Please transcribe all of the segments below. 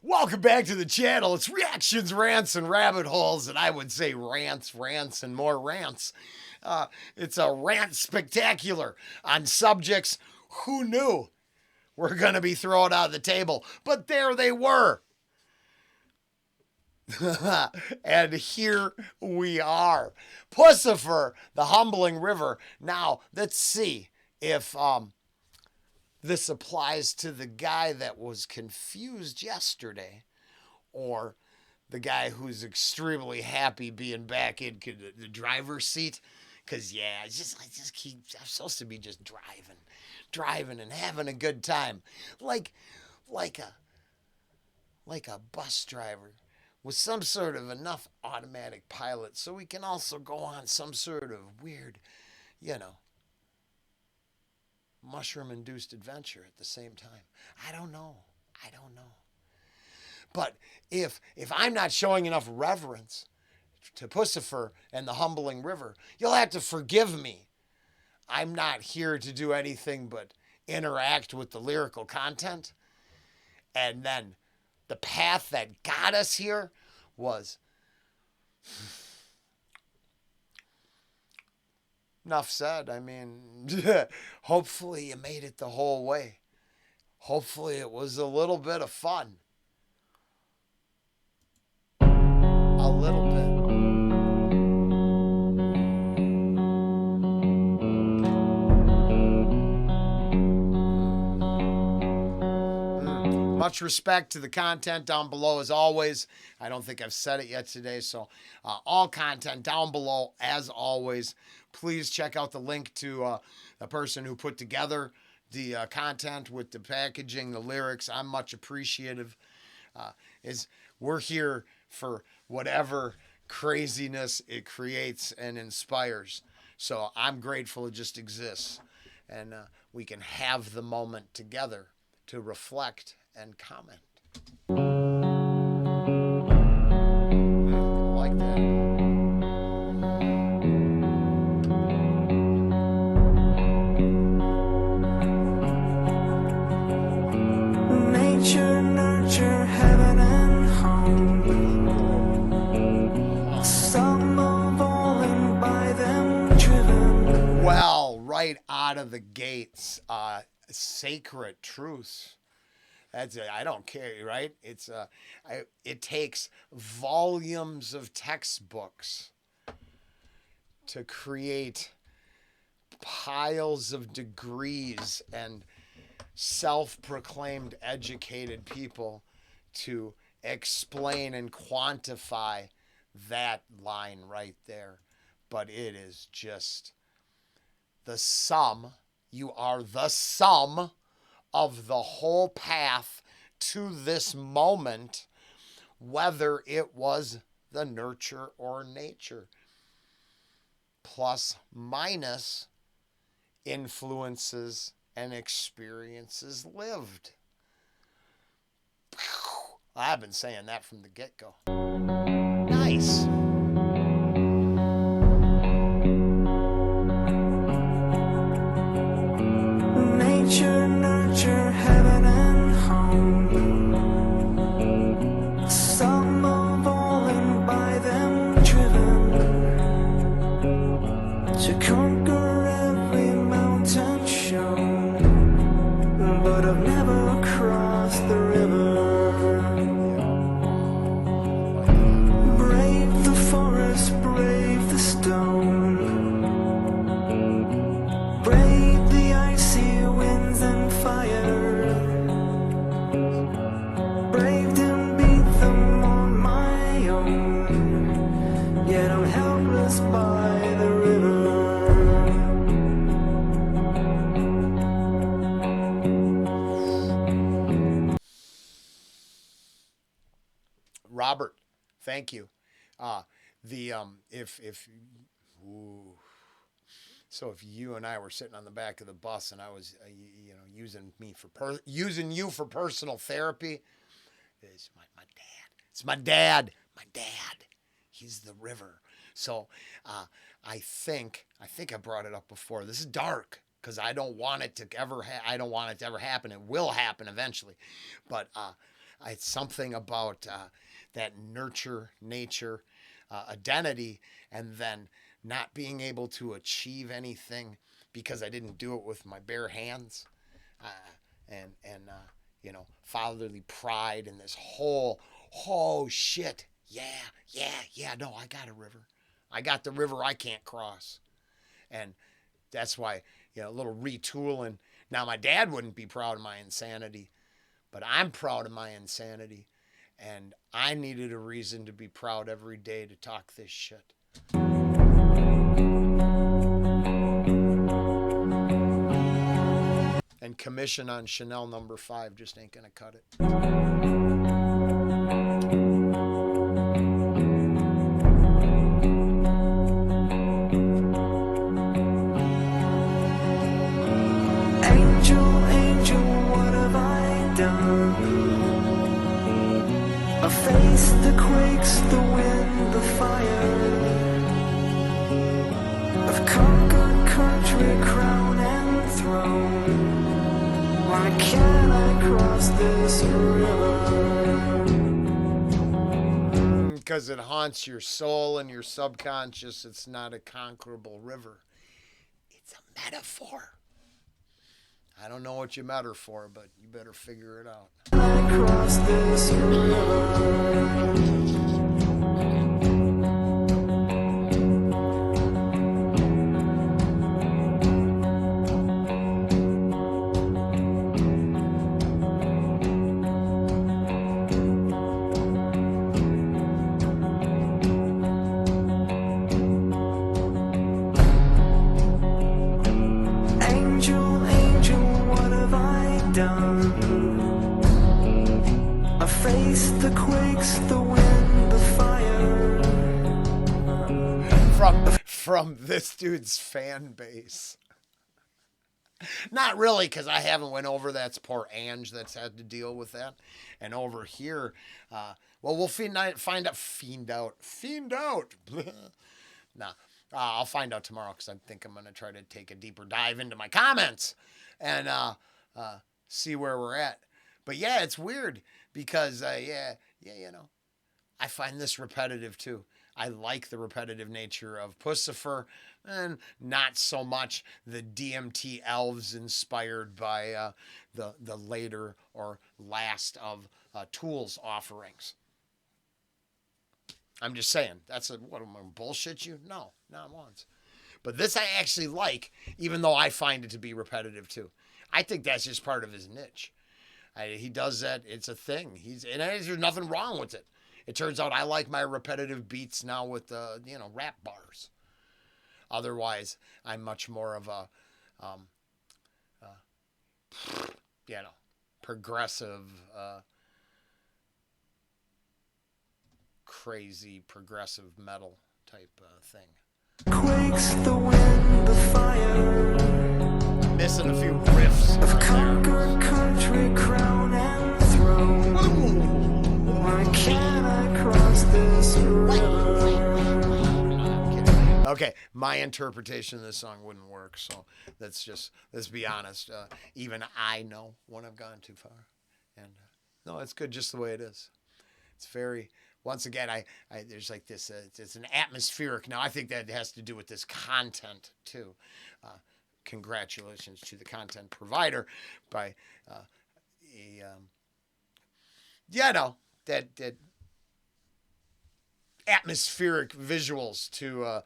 Welcome back to the channel. It's reactions, rants, and rabbit holes, and I would say rants, and more rants. It's a rant spectacular on subjects who knew were going to be thrown on the table, but there they were. And here we are. Puscifer, the humbling river. Now, let's see if this applies to the guy that was confused yesterday or the guy who's extremely happy being back in the driver's seat. Because, yeah, I just keep, I'm supposed to be just driving and having a good time. Like a bus driver with some sort of enough automatic pilot so we can also go on some sort of weird, mushroom-induced adventure at the same time. I don't know. But if I'm not showing enough reverence to Puscifer and the humbling river, you'll have to forgive me. I'm not here to do anything but interact with the lyrical content. And then the path that got us here was... Enough said. I mean, hopefully you made it the whole way. Hopefully it was a little bit of fun. A little bit. Much respect to the content down below as always. I don't think I've said it yet today, so all content down below as always. Please check out the link to the person who put together the content with the packaging, the lyrics. I'm much appreciative. We're here for whatever craziness it creates and inspires. So I'm grateful it just exists. And we can have the moment together to reflect and comment. I like that. Nature, nurture, heaven and home. Some of all and by them driven. Well, right out of the gates, sacred truths. That's it. I don't care, right? It takes volumes of textbooks to create piles of degrees and self-proclaimed educated people to explain and quantify that line right there. But it is just the sum. You are the sum of the whole path to this moment, whether it was the nurture or nature, plus minus influences and experiences lived. I've been saying that from the get-go. Nice. Nature, nurture, heaven and home. Some of all and by them driven. To conquer every mountain shown. But I've never crossed the river. Brave the forest, brave the stone. Brave the icy winds and fire. Braved and beat them on my own. Yet I'm helpless by the river. Robert, thank you. So if you and I were sitting on the back of the bus and I was, using you for personal therapy, it's my dad. It's my dad. He's the river. So I think I brought it up before. This is dark because I don't want it to ever happen. It will happen eventually, but it's something about that nurture nature identity, and then not being able to achieve anything because I didn't do it with my bare hands, uh, and you know, fatherly pride and this whole, oh shit, yeah, yeah, yeah. No, I got a river. I got the river I can't cross, and that's why, you know, a little retooling. Now my dad wouldn't be proud of my insanity, but I'm proud of my insanity, and I needed a reason to be proud every day to talk this shit. And commission on Chanel #5 just ain't gonna cut it. Angel, angel, what have I done? A face that quakes, the wind, the fire. I've conquered country, crown and throne. Why can't I cross this river? Because it haunts your soul and your subconscious. It's not a conquerable river, it's a metaphor. I don't know what you matter for, but you better figure it out. I cross this river. Angel, angel, what have I done? A face that quakes, the wind, the fire. From this dude's fan base. Not really, because I haven't went over. That's poor Ange that's had to deal with that. And over here, well, we'll find out. Fiend out. Nah, I'll find out tomorrow because I think I'm going to try to take a deeper dive into my comments and see where we're at. But yeah, it's weird because, yeah, you know, I find this repetitive too. I like the repetitive nature of Puscifer, and not so much the DMT elves inspired by the later or last of Tool's offerings. I'm just saying, that's what am I bullshit you? No, not once. But this I actually like, even though I find it to be repetitive too. I think that's just part of his niche. He does that. It's a thing. And there's nothing wrong with it. It turns out I like my repetitive beats now with you know, rap bars. Otherwise, I'm much more of a you know, progressive, crazy progressive metal type thing. Quakes, the wind, the fire. I'm missing a few riffs. I've conquered country, crown and throne. Why can't I cross this river? Okay, my interpretation of this song wouldn't work, so let's be honest. Even I know when I've gone too far, and no, it's good just the way it is. It's very. Once again, I there's like this. It's an atmospheric. Now I think that has to do with this content too. Congratulations to the content provider by yeah, no, that atmospheric visuals to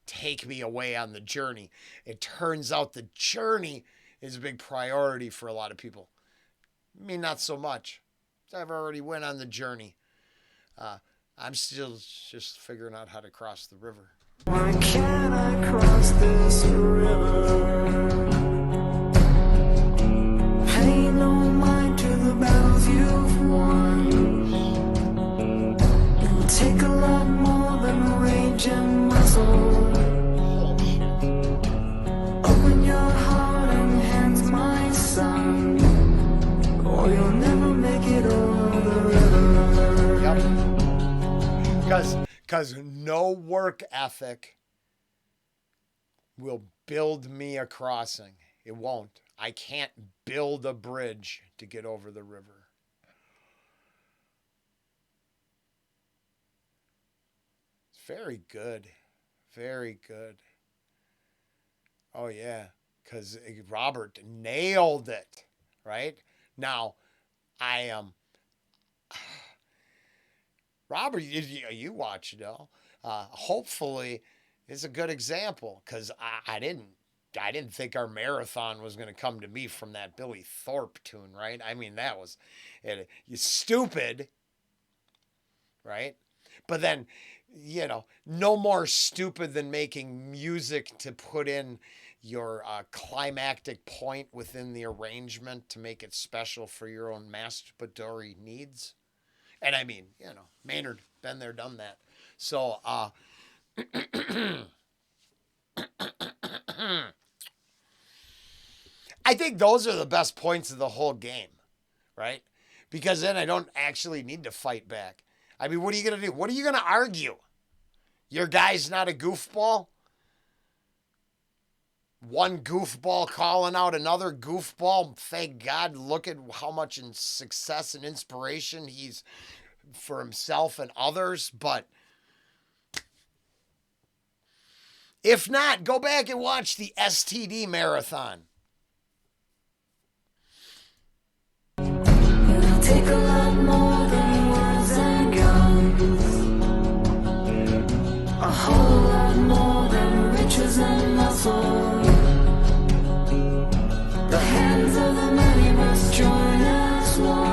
take me away on the journey. It turns out the journey is a big priority for a lot of people. Me, not so much. I've already went on the journey. I'm still just figuring out how to cross the river. Why can't I cross this river? Pay no mind to the battles you've won. It will take a lot more than rage and muscle. Open your heart and hands, my son, or you'll never make it over the river. Yep. Because no work ethic will build me a crossing. It won't. I can't build a bridge to get over the river. Very good. Very good. Oh, yeah. Because Robert nailed it, right? Now, I am. Robert, you watch it all. Hopefully, it's a good example because I didn't think our marathon was going to come to me from that Billy Thorpe tune, right? I mean, that was you stupid, right? But then, no more stupid than making music to put in your climactic point within the arrangement to make it special for your own masturbatory needs. And I mean, Maynard, been there, done that. So, I think those are the best points of the whole game, right? Because then I don't actually need to fight back. I mean, what are you going to do? What are you going to argue? Your guy's not a goofball? One goofball calling out another goofball. Thank God, look at how much in success and inspiration he's for himself and others. But if not, go back and watch the STD marathon. It'll take a lot more than words and guns. A whole lot more than riches and muscle. The hands of the many must join as one.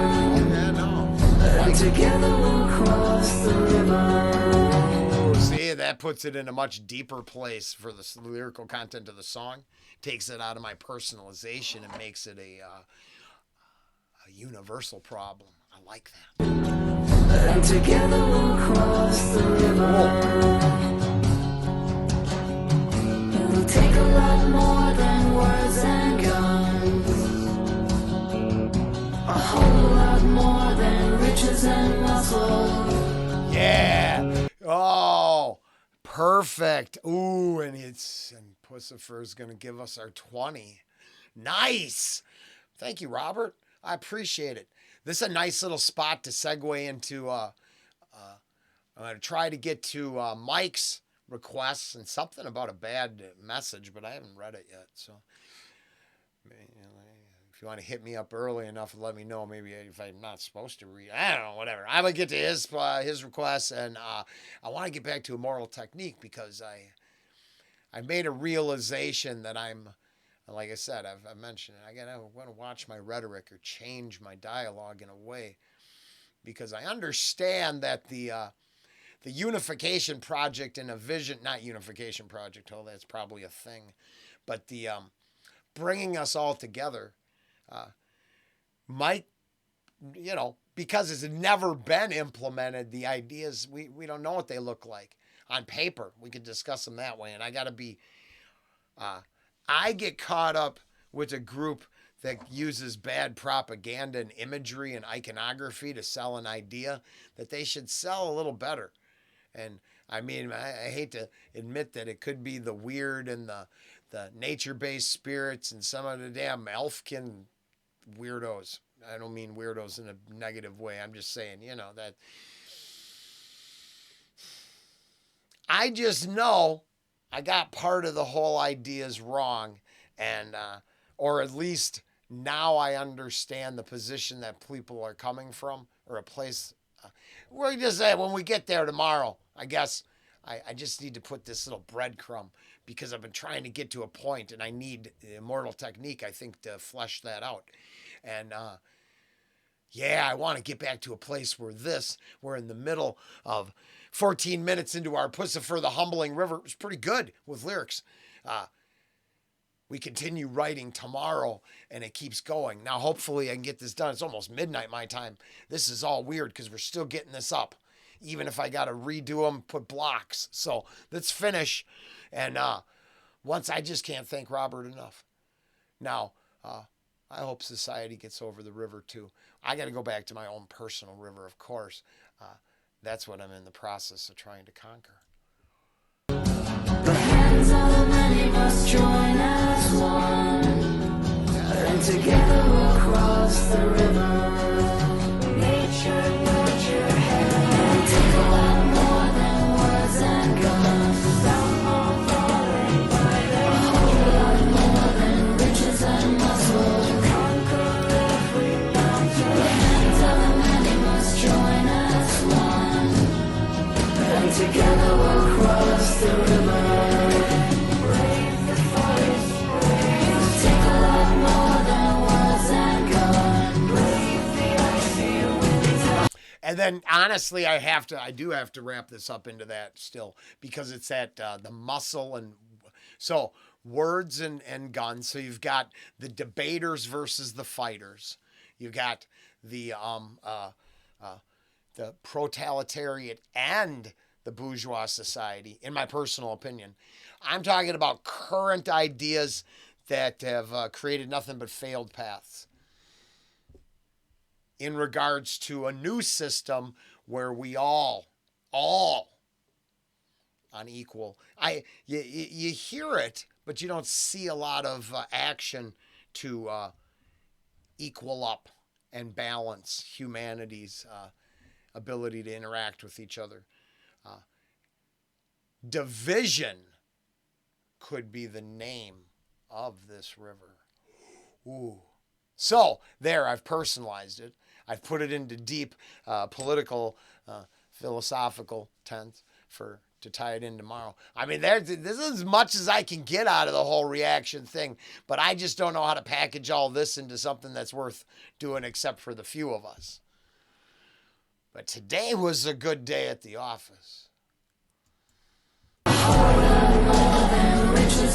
And together we'll cross the river. See, that puts it in a much deeper place for the lyrical content of the song. Takes it out of my personalization and makes it a universal problem. I like that. And together we'll cross the river. It'll take a lot more than words and guns. A whole lot more than riches and muscle. Yeah. Oh, perfect. Ooh, and Puscifer's gonna give us our 20. Nice. Thank you, Robert. I appreciate it. This is a nice little spot to segue into. I'm going to try to get to Mike's requests and something about a bad message, but I haven't read it yet. So if you want to hit me up early enough and let me know, maybe if I'm not supposed to read, I don't know, whatever. I'm going to get to his requests, and I want to get back to Immortal Technique because I made a realization that like I said, I've mentioned it. I want to watch my rhetoric or change my dialogue in a way because I understand that the unification project and a vision, not unification project, oh, that's probably a thing, but the bringing us all together might, because it's never been implemented, the ideas, we don't know what they look like. On paper, we could discuss them that way, and I got to be... I get caught up with a group that uses bad propaganda and imagery and iconography to sell an idea that they should sell a little better. And I mean, I hate to admit that it could be the weird and the nature-based spirits and some of the damn elfkin weirdos. I don't mean weirdos in a negative way. I'm just saying, that I just know I got part of the whole ideas wrong, and or at least now I understand the position that people are coming from, or a place. We're just saying when we get there tomorrow, I guess I just need to put this little breadcrumb because I've been trying to get to a point, and I need Immortal Technique, I think, to flesh that out. And I want to get back to a place where we're in the middle of 14 minutes into our Puscifer the Humbling River. It was pretty good with lyrics. We continue writing tomorrow, and it keeps going. Now, hopefully I can get this done. It's almost midnight my time. This is all weird because we're still getting this up, even if I got to redo them, put blocks. So let's finish. And once I just can't thank Robert enough. Now, I hope society gets over the river too. I got to go back to my own personal river, of course. That's what I'm in the process of trying to conquer. The hands of the many must join as one, and together we'll cross the river. Nature, nurture, heaven, take a lot more than words and together we'll cross the river. Brave the forest, it'll take a lot more than words and gun. Brave the icy winter. And then honestly, I do have to wrap this up into that still because it's at the muscle and so words and guns. So you've got the debaters versus the fighters. You got the proletariat and the bourgeois society. In my personal opinion, I'm talking about current ideas that have created nothing but failed paths. In regards to a new system where we all on equal. You hear it, but you don't see a lot of action to equal up and balance humanity's ability to interact with each other. Division could be the name of this river. Ooh. So there, I've personalized it. I've put it into deep political, philosophical tense to tie it in tomorrow. I mean, this is as much as I can get out of the whole reaction thing, but I just don't know how to package all this into something that's worth doing except for the few of us. But today was a good day at the office. Riches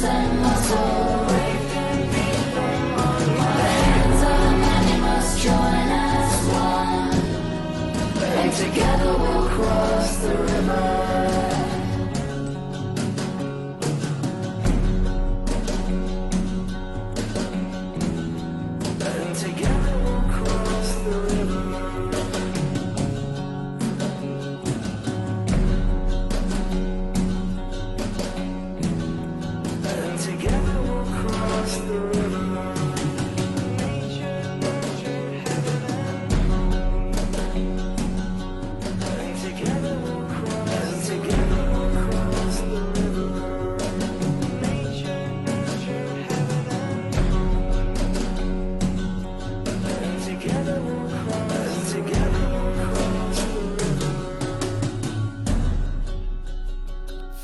and muscle, the hands of many must join as one, and together we'll cross the river. And together we'll cross the river. And together we'll cross the river. Nature, nurture, heaven and together we'll cross the river. Nature, nurture, heaven and together we'll cross the river.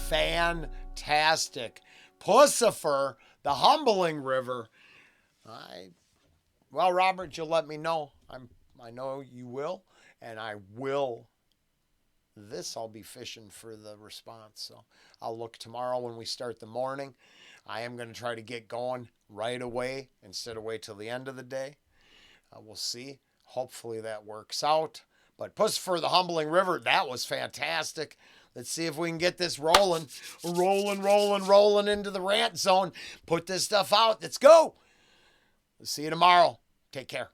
Fantastic. Puscifer, the humbling river. Well, Robert, you'll let me know. I know you will, and I will. I'll be fishing for the response. So I'll look tomorrow when we start the morning. I am going to try to get going right away instead of wait till the end of the day. We'll see. Hopefully that works out. But Puscifer, the humbling river, that was fantastic. Let's see if we can get this rolling into the rant zone. Put this stuff out. Let's go. See you tomorrow. Take care.